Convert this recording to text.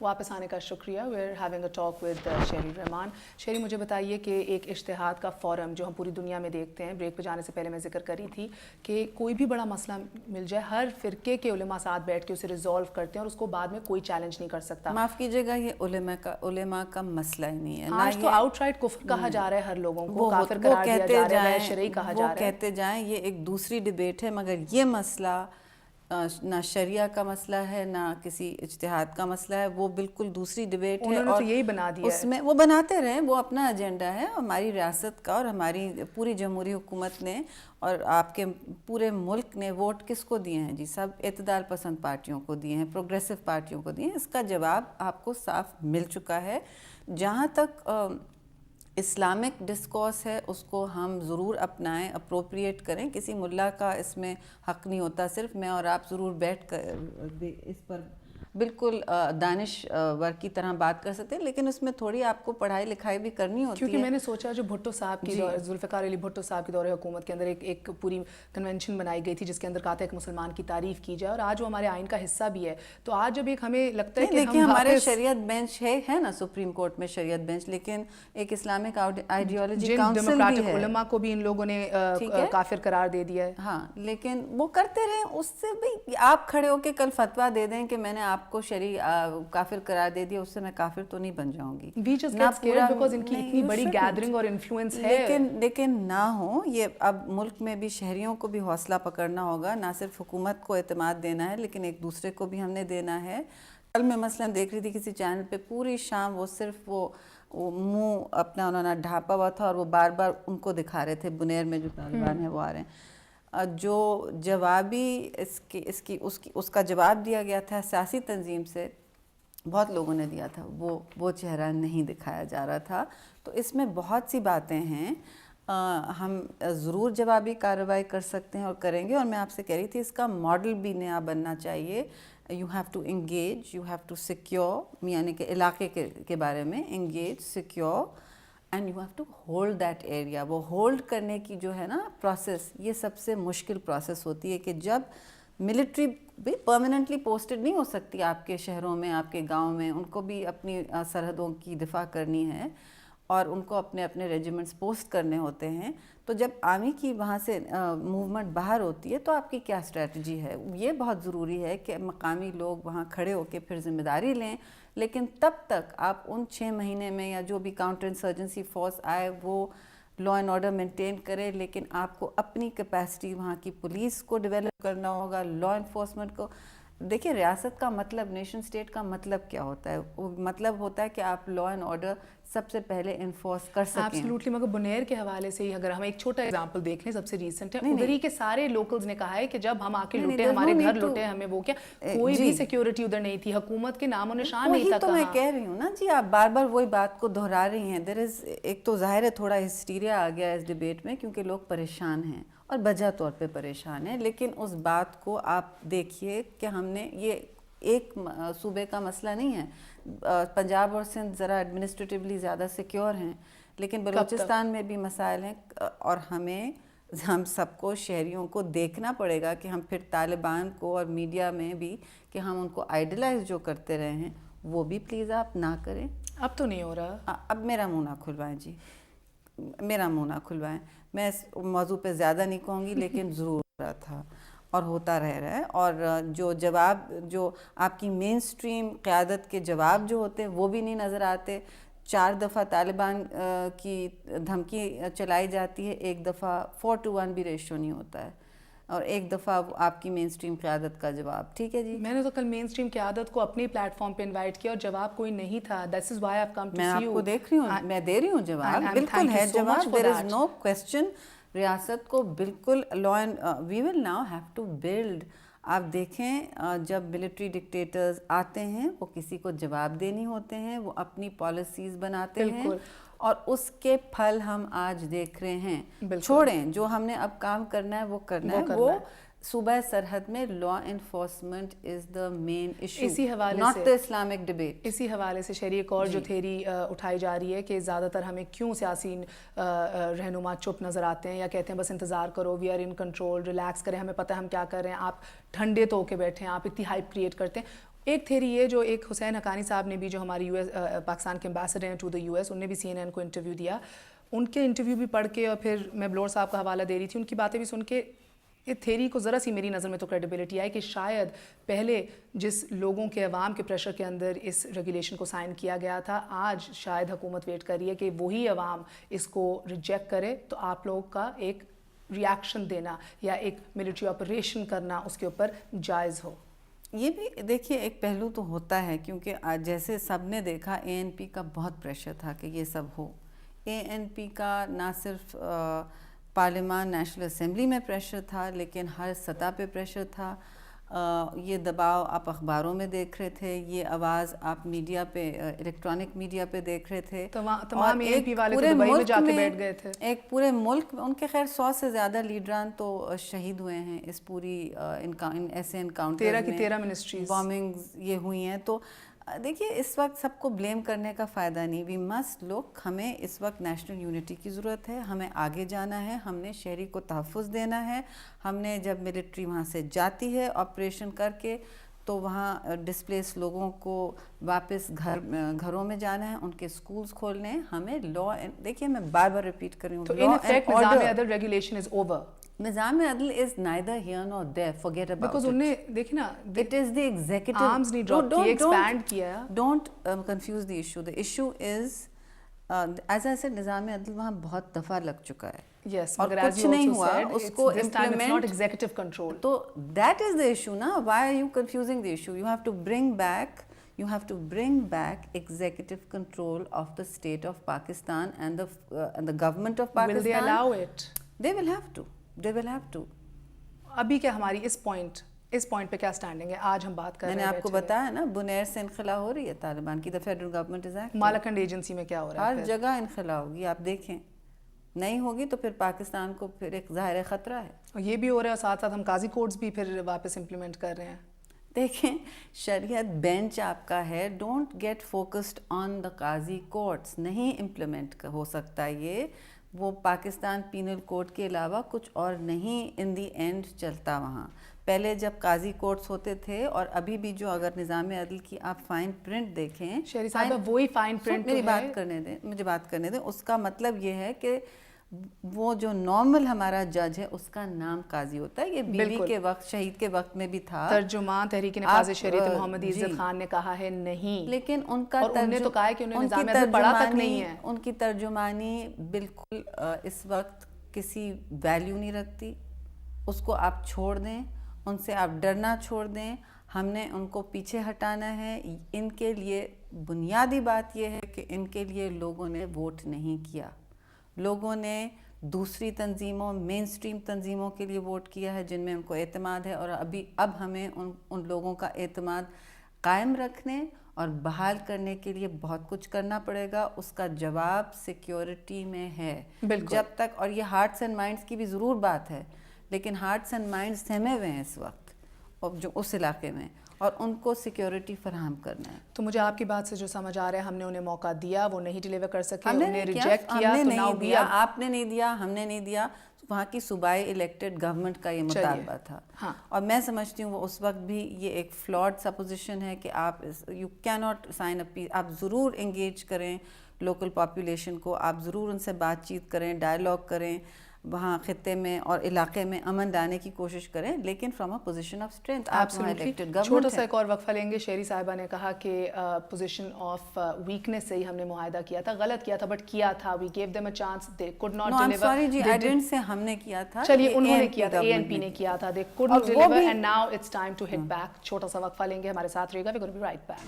واپس آنے کا شکریہ. We are having a talk with Sherry Rehman. شہری مجھے بتائیے کہ ایک اشتہاد کا فورم جو ہم پوری دنیا میں دیکھتے ہیں, بریک پہ جانے سے پہلے میں ذکر کری تھی کہ کوئی بھی بڑا مسئلہ مل جائے ہر فرقے کے علماء ساتھ بیٹھ کے اسے ریزالو کرتے ہیں اور اس کو بعد میں کوئی چیلنج نہیں کر سکتا. معاف کیجیے گا, یہ علماء کا مسئلہ ہی نہیں ہے. آج تو آؤٹ رائٹ کفر کہا جا رہا ہے ہر لوگوں کو, کافر قرار دیا جا رہا ہے, شرعی کہا جا رہا ہے. وہ کہتے جائیں, یہ ایک دوسری ڈبیٹ ہے, مگر یہ مسئلہ نہ شریعہ کا مسئلہ ہے نہ کسی اجتہاد کا مسئلہ ہے, وہ بالکل دوسری ڈبیٹ ہے. انہوں نے تو یہی بنا دیا اس میں وہ بناتے رہیں, وہ اپنا ایجنڈا ہے. ہماری ریاست کا اور ہماری پوری جمہوری حکومت نے اور آپ کے پورے ملک نے ووٹ کس کو دیے ہیں جی؟ سب اعتدال پسند پارٹیوں کو دیے ہیں, پروگریسو پارٹیوں کو دیے ہیں. اس کا جواب آپ کو صاف مل چکا ہے. جہاں تک اسلامک ڈسکورس ہے اس کو ہم ضرور اپنائیں, اپروپریٹ کریں. کسی ملا کا اس میں حق نہیں ہوتا. صرف میں اور آپ ضرور بیٹھ کر اس پر بالکل دانشور کی طرح بات کر سکتے ہیں, لیکن اس میں تھوڑی آپ کو پڑھائی لکھائی بھی کرنی ہوتی ہے. کیونکہ میں نے سوچا جو بھٹو صاحب کی ذوالفقار علی بھٹو صاحب کے دور حکومت کے اندر ایک پوری کنونشن بنائی گئی تھی جس کے اندر کہا تھا کہ مسلمان کی تعریف کی جائے, اور آج وہ ہمارے آئین کا حصہ بھی ہے. تو آج جب ایک ہمیں لگتا ہے کہ دیکھیے ہمارے شریعت بینچ ہے نا, سپریم کورٹ میں شریعت بینچ, لیکن ایک اسلامک آئیڈیالوجی کاؤنسل بھی ہے. علماء کو بھی ان لوگوں نے کافر قرار دے دیا ہے. ہاں, لیکن وہ کرتے رہیں. اس سے بھی آپ کھڑے ہو کے کل فتویٰ دے دیں کہ میں نے آپ کو کافر قرار دے دیا, اس سے میں کافر تو نہیں بن جاؤں گی. We just get scared because ان کی اتنی بڑی گیدرنگ اور انفلوئنس ہے. لیکن نہ ہو یہ. اب ملک میں بھی شہریوں کو بھی حوصلہ پکڑنا ہوگا, نہ صرف حکومت کو اعتماد دینا ہے لیکن ایک دوسرے کو بھی ہم نے دینا ہے. کل میں مثلا دیکھ رہی تھی کسی چینل پہ, پوری شام وہ صرف وہ منہ اپنا انہوں نے ڈھانپا ہوا تھا اور وہ بار بار ان کو دکھا رہے تھے بنیر میں جو طالبان ہیں وہ آ رہے ہیں. جو جوابی اس کا جواب دیا گیا تھا سیاسی تنظیم سے, بہت لوگوں نے دیا تھا, وہ چہرہ نہیں دکھایا جا رہا تھا. تو اس میں بہت سی باتیں ہیں, ہم ضرور جوابی کارروائی کر سکتے ہیں اور کریں گے. اور میں آپ سے کہہ رہی تھی اس کا ماڈل بھی نیا بننا چاہیے. You have to engage, you have to secure, یعنی کہ علاقے کے بارے میں engage, secure, and you have to hold that area. وہ ہولڈ کرنے کی جو ہے نا پروسیس, یہ سب سے مشکل پروسیس ہوتی ہے کہ جب ملٹری بھی پرماننٹلی پوسٹڈ نہیں ہو سکتی آپ کے شہروں میں, آپ کے گاؤں میں, ان کو بھی اپنی سرحدوں کی دفاع کرنی ہے اور ان کو اپنے اپنے ریجیمنٹس پوسٹ کرنے ہوتے ہیں. تو جب آرمی کی وہاں سے موومنٹ باہر ہوتی ہے تو آپ کی کیا اسٹریٹجی ہے؟ یہ بہت ضروری ہے کہ مقامی لوگ وہاں کھڑے ہو کے پھر ذمہ داری لیں. لیکن تب تک آپ ان 6 مہینے میں یا جو بھی کاؤنٹر انسرجنسی فورس آئے وہ لا اینڈ آرڈر مینٹین کرے, لیکن آپ کو اپنی کیپیسٹی وہاں کی پولیس کو ڈیولپ کرنا ہوگا, لا انفورسمنٹ کو. دیکھیں ریاست کا مطلب, نیشن اسٹیٹ کا مطلب کیا ہوتا ہے؟ وہ مطلب ہوتا ہے کہ آپ لا اینڈ آرڈر سب سے پہلے انفورس کر سکیں. ایبسلیوٹلی. مگر بنیر کے حوالے سے ہی اگر ہم ایک چھوٹا ایگزامپل دیکھ لیں, سب سے ریسنٹ ہے, ادھر ہی کے سارے لوکلز نے کہا ہے کہ جب ہم آ کے لوٹے, ہمارے گھر لوٹے, ہمیں وہ کیا کوئی بھی سیکیورٹی ادھر نہیں تھی, حکومت کے نام و نشان نہیں تھا. تو میں کہہ رہی ہوں نا جی, آپ بار بار وہی بات کو دہرا رہی ہیں. دیر از ایک تو ظاہر ہے تھوڑا ہسٹیریا آ گیا ہے اس ڈبیٹ میں, کیونکہ لوگ پریشان ہیں اور بجا طور پہ پریشان ہیں. لیکن اس بات کو آپ دیکھیے کہ ہم نے, یہ ایک صوبے کا مسئلہ نہیں ہے. پنجاب اور سندھ ذرا ایڈمنسٹریٹیولی زیادہ سیکیور ہیں, لیکن بلوچستان میں بھی مسائل ہیں. اور ہم سب کو, شہریوں کو دیکھنا پڑے گا کہ ہم پھر طالبان کو اور میڈیا میں بھی کہ ہم ان کو آئیڈلائز جو کرتے رہے ہیں وہ بھی پلیز آپ نہ کریں. اب تو نہیں ہو رہا. اب میرا منہ نہ کھلوائیں جی, میرا منہ نہ کھلوائیں. میں اس موضوع پہ زیادہ نہیں کہوں گی, لیکن ضرور ہو رہا تھا اور ہوتا رہ رہا ہے. اور جو جواب, جو آپ کی مین سٹریم قیادت کے جواب جو ہوتے ہیں وہ بھی نہیں نظر آتے. 4 دفعہ طالبان کی دھمکی چلائی جاتی ہے, 1 دفعہ 4-1 بھی ریشو نہیں ہوتا ہے, اور 1 دفعہ آپ کی مین سٹریم قیادت کا جواب. ٹھیک ہے جی, میں نے تو کل مین سٹریم قیادت کو اپنی پلیٹ فارم پہ انوائٹ کیا اور جواب کوئی نہیں تھا. This is why I've come to see you. میں آپ کو دیکھ رہی ہوں, میں دے رہی ہوں جواب, بالکل ہے جواب. There is no question. ریاست کو بالکل law and we will now have to build. آپ دیکھیں جب ملٹری ڈکٹیٹرز آتے ہیں وہ کسی کو جواب دینی ہوتے ہیں, وہ اپنی پالیسیز بناتے ہیں, اور اس کے پھل ہم آج دیکھ رہے ہیں. چھوڑیں جو ہم نے اب کام کرنا ہے وہ کرنا ہے. وہ صوبہ سرحد میں law enforcement is the main issue, not the Islamic debate. اسی حوالے سے شہری ایک اور جو تھیری اٹھائی جا رہی ہے کہ زیادہ تر ہمیں کیوں سیاسی رہنما چپ نظر آتے ہیں یا کہتے ہیں بس انتظار کرو, we are in control, relax کریں, ہمیں پتہ ہے ہم کیا کر رہے ہیں, آپ ٹھنڈے تو ہو کے بیٹھے ہیں, آپ اتنی ہائپ کریٹ کرتے ہیں. ایک تھیری یہ جو ایک حسین حقانی صاحب نے بھی جو ہماری پاکستان کے امبیسڈر ہیں ٹو دا US، انہوں نے بھی CNN کو انٹرویو دیا. ان کے انٹرویو بھی پڑھ کے اور پھر میں بلور صاحب کا حوالہ دے رہی تھی، ان کی باتیں بھی سن کے یہ تھیری کو ذرا سی میری نظر میں تو کریڈیبلٹی آئی کہ شاید پہلے جس لوگوں کے عوام کے پریشر کے اندر اس ریگولیشن کو سائن کیا گیا تھا، آج شاید حکومت ویٹ کر رہی ہے کہ وہی عوام اس کو ریجیکٹ کرے تو آپ لوگوں کا ایک ریاکشن دینا یا ایک ملٹری آپریشن کرنا اس کے اوپر جائز ہو. یہ بھی دیکھیے ایک پہلو تو ہوتا ہے، کیونکہ جیسے سب نے دیکھا ANP کا بہت پریشر تھا کہ یہ سب ہو. ANP کا نہ صرف پارلیمان نیشنل اسمبلی میں پریشر تھا لیکن ہر سطح پہ پریشر تھا. یہ دباؤ آپ اخباروں میں دیکھ رہے تھے، یہ آواز آپ میڈیا پہ الیکٹرانک میڈیا پہ دیکھ رہے تھے. تمام ANP والے تو دبئی میں جا کے بیٹھ گئے تھے. ایک پورے ملک میں ان کے خیر 100 سے زیادہ لیڈران تو شہید ہوئے ہیں اس پوری ایسے انکاؤنٹر 13 کی 13 منسٹریز بامنگز یہ ہوئی ہیں. تو دیکھیے اس وقت سب کو بلیم کرنے کا فائدہ نہیں. وی مسٹ لک، ہمیں اس وقت نیشنل یونٹی کی ضرورت ہے، ہمیں آگے جانا ہے، ہم نے شہری کو تحفظ دینا ہے. ہم نے جب ملٹری وہاں سے جاتی ہے آپریشن کر کے تو وہاں ڈسپلیس لوگوں کو واپس گھروں میں جانا ہے، ان کے سکولز کھولنے ہیں. ہمیں لا، دیکھیے میں بار بار ریپیٹ کر رہی ہوں، تو ان ایفیکٹ نظام عدل ریگولیشن از اوور. نظام عدل is neither here nor there, forget about because it. انہیں دیکھیں نا it is the executive arms نہیں ڈراپ کی، ایکسپینڈ کیا. don't confuse the issue. The issue is as I said نظام عدل وہاں بہت دفعہ لگ چکا ہے. Yes, اور کچھ نہیں ہوا اس کو implement. Not executive control. تو that is the issue نا. Why are you confusing the issue? You have to bring back executive control of the state of Pakistan and the government of Pakistan. Will they allow it? They will have to. ابھی کیا ہماری اس point پہ کیا standing ہے؟ آج ہم بات کر رہے ہیں، میں نے آپ کو بتایا نا بنیر سے انخلا ہو رہی ہے طالبان کی. The federal government is acting. Malakand agency میں کیا ہو رہا ہے؟ ہر جگہ انخلا ہوگی، آپ دیکھیں. نہیں ہوگی تو پھر پاکستان کو پھر ایک ظاہر خطرہ ہے. یہ بھی ہو رہا ہے، اور ساتھ ساتھ ہم قاضی کوڈز بھی پھر واپس امپلیمنٹ کر رہے ہیں. دیکھیں شریعت بینچ آپ کا ہے. Don't get focused on the Qazi courts. نہیں امپلیمنٹ ہو سکتا یہ. وہ پاکستان پینل کوڈ کے علاوہ کچھ اور نہیں ان دی اینڈ چلتا وہاں. پہلے جب قاضی کورٹس ہوتے تھے اور ابھی بھی جو اگر نظام عدل کی آپ فائن پرنٹ دیکھیں، شہری صاحب وہی فائن پرنٹ مجھے بات کرنے دیں. اس کا مطلب یہ ہے کہ وہ جو نارمل ہمارا جج ہے اس کا نام قاضی ہوتا ہے. یہ بیوی کے وقت، شہید کے وقت میں بھی تھا. ترجمان تحریک نفاذ شریعت محمد عزت خان نے کہا ہے نہیں، لیکن ان کا تو کہا ہے کہ انہوں نے نظام عدل پڑھا تک نہیں ہے. ان کی ترجمانی بالکل اس وقت کسی ویلیو نہیں رکھتی. اس کو آپ چھوڑ دیں، ان سے آپ ڈرنا چھوڑ دیں. ہم نے ان کو پیچھے ہٹانا ہے. ان کے لیے بنیادی بات یہ ہے کہ ان کے لیے لوگوں نے ووٹ نہیں کیا. لوگوں نے دوسری تنظیموں، مین سٹریم تنظیموں کے لیے ووٹ کیا ہے جن میں ان کو اعتماد ہے. اور اب ہمیں ان لوگوں کا اعتماد قائم رکھنے اور بحال کرنے کے لیے بہت کچھ کرنا پڑے گا. اس کا جواب سیکیورٹی میں ہے. جب تک، اور یہ ہارٹس اینڈ مائنڈس کی بھی ضرور بات ہے، لیکن ہارٹس اینڈ مائنڈس تھمے ہوئے ہیں اس وقت اور جو اس علاقے میں، اور ان کو سیکیورٹی فراہم کرنا ہے. تو مجھے آپ کی بات سے جو سمجھ آ رہا ہے، ہم نے انہیں موقع دیا، وہ نہیں ڈیلیور کر سکے، انہیں ریجیکٹ کیا. تو ناؤ بھی آپ نے نہیں دیا، ہم نے نہیں دیا. وہاں کی صوبائی الیکٹڈ گورنمنٹ کا یہ مطالبہ تھا. اور میں سمجھتی ہوں وہ اس وقت بھی یہ ایک فلاڈ سپوزیشن ہے کہ آپ یو کی ناٹ سائن اپ. آپ ضرور انگیج کریں لوکل پاپولیشن کو، آپ ضرور ان سے بات چیت کریں، ڈائلاگ کریں، وہاں خطے میں اور علاقے میں امن لانے کی کوشش کریں، لیکن from a position of strength. چھوٹا سا ایک اور وقفہ لیں گے. شہری صاحبہ نے کہا کہ پوزیشن آف ویکنیس سے ہی ہم نے معاہدہ کیا تھا، غلط کیا تھا بٹ کیا تھا. We gave them a chance, they could not deliver. Sorry جی، آئی ڈنٹ سے ہم نے کیا تھا. چلیے انہوں نے کیا تھا، ANP نے کیا تھا. They could not deliver and now it's time to hit back. چھوٹا سا وقفہ لیں گے، ہمارے ساتھ رہے گا. We gonna be right back.